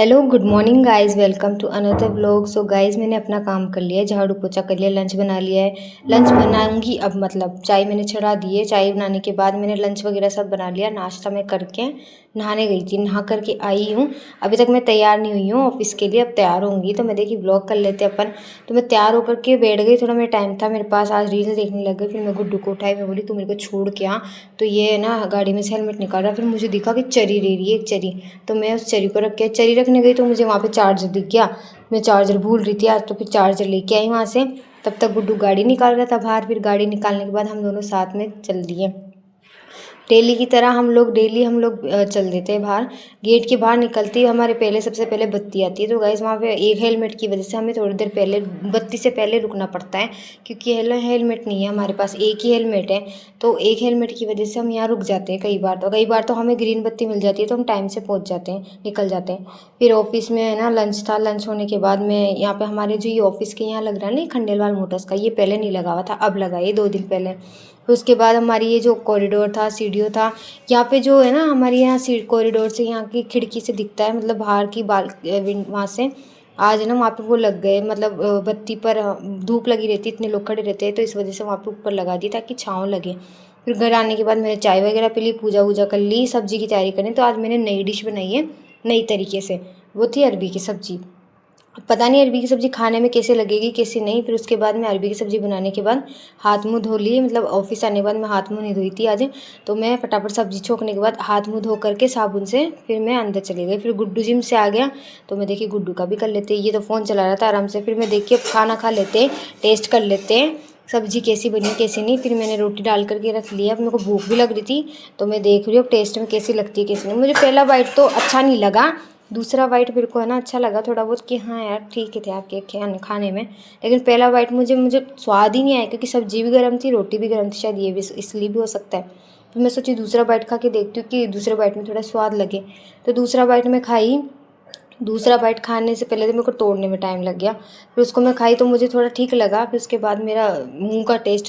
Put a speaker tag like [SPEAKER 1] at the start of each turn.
[SPEAKER 1] Hello good morning guys, welcome to another vlog. So guys, मैंने अपना काम कर लिया है, झाड़ू पोछा कर लिया, लंच बना लिया है। लंच बनाऊंगी अब, मतलब चाय मैंने चढ़ा दी है। चाय बनाने के बाद मैंने लंच वगैरह सब बना लिया। नाश्ता मैं करके नहाने गई थी, नहा करके आई हूँ। अभी तक मैं तैयार नहीं हुई हूँ ऑफिस के लिए, अब तैयार होंगी। तो मैं देखी व्लॉग कर लेते अपन। तो मैं तैयार होकर के बैठ गई, थोड़ा मेरा टाइम था मेरे पास, आज रील देखने लग गई। फिर मैं गुड्डू को उठाई, मैं बोली तू मेरे को छोड़ के आ। तो ये ना गाड़ी में से हेलमेट निकाल रहा, फिर मुझे दिखा कि चरी ले रही है एक चरी। तो मैं उस चरी को रख के चरी रखने गई, तो मुझे वहाँ पे चार्जर दिख गया। मैं चार्जर भूल रही थी आज, तो फिर चार्जर लेके आई वहाँ से। तब तक गुड्डू गाड़ी निकाल रहा था बाहर। फिर गाड़ी निकालने के बाद हम दोनों साथ में चल दिए। डेली की तरह डेली हम लोग चल देते हैं बाहर। गेट के बाहर निकलती हमारे पहले सबसे पहले बत्ती आती है। तो गाइस, वहाँ पे एक हेलमेट की वजह से हमें थोड़ी देर पहले बत्ती से पहले रुकना पड़ता है, क्योंकि हेलमेट नहीं है हमारे पास, एक ही हेलमेट है। तो एक हेलमेट की वजह से हम यहाँ रुक जाते हैं कई बार तो हमें ग्रीन बत्ती मिल जाती है, तो हम टाइम से पहुँच जाते हैं, निकल जाते हैं। फिर ऑफिस में है ना लंच था, लंच होने के बाद में यहाँ पे हमारे जो ये ऑफिस के यहाँ लग रहा है ना खंडेलवाल मोटर्स का, ये पहले नहीं लगा हुआ था, अब लगा ये 2 दिन पहले। फिर उसके बाद हमारी ये जो कॉरिडोर था, सीढ़ियों था, यहाँ पे जो है ना हमारे यहाँ सीट कॉरिडोर से यहाँ की खिड़की से दिखता है, मतलब बाहर की वहाँ से आज ना वहाँ पे वो लग गए, मतलब बत्ती पर धूप लगी रहती है, इतने लोग खड़े रहते हैं, तो इस वजह से वहाँ पे ऊपर लगा दी ताकि छाँव लगे। फिर घर आने के बाद मैंने चाय वगैरह पी ली, पूजा वूजा कर ली, सब्जी की तैयारी करें। तो आज मैंने नई डिश बनाई है नई तरीके से, वो थी अरबी की सब्जी। पता नहीं अरबी की सब्ज़ी खाने में कैसे लगेगी कैसे नहीं। फिर उसके बाद मैं अरबी की सब्ज़ी बनाने के बाद हाथ मुँह धो लिए, मतलब ऑफिस आने के बाद मैं हाथ मुँह नहीं धोई थी आज। तो मैं फटाफट सब्ज़ी छोंकने के बाद हाथ मुँह धो करके साबुन से फिर मैं अंदर चली गई। फिर गुड्डू जिम से आ गया, तो मैं देखी गुड्डू का भी कर लेते, ये तो फ़ोन चला रहा था आराम से। फिर मैं देखी अब खाना खा लेते, टेस्ट कर लेते हैं सब्ज़ी कैसी बनी कैसी नहीं। फिर मैंने रोटी डाल करके रख लिया, अब मेरे को भूख भी लग रही थी, तो मैं देख रही हूँ अब टेस्ट में कैसी लगती है कैसी नहीं। मुझे पहला बाइट तो अच्छा नहीं लगा, दूसरा बाइट मेरे को है ना अच्छा लगा थोड़ा बहुत, कि हाँ यार ठीक है थे आपके खाने में। लेकिन पहला बाइट मुझे स्वाद ही नहीं आया, क्योंकि सब्ज़ी भी गर्म थी, रोटी भी गर्म थी, शायद ये भी इसलिए भी हो सकता है। तो मैं सोची दूसरा बाइट खा के देखती हूँ कि दूसरे बाइट में थोड़ा स्वाद लगे। तो दूसरा बाइट में खाई, दूसरा बाइट खाने से पहले तो मेरे को तोड़ने में टाइम लग गया। फिर उसको मैं खाई तो मुझे थोड़ा ठीक लगा। फिर उसके बाद मेरा मुँह का टेस्ट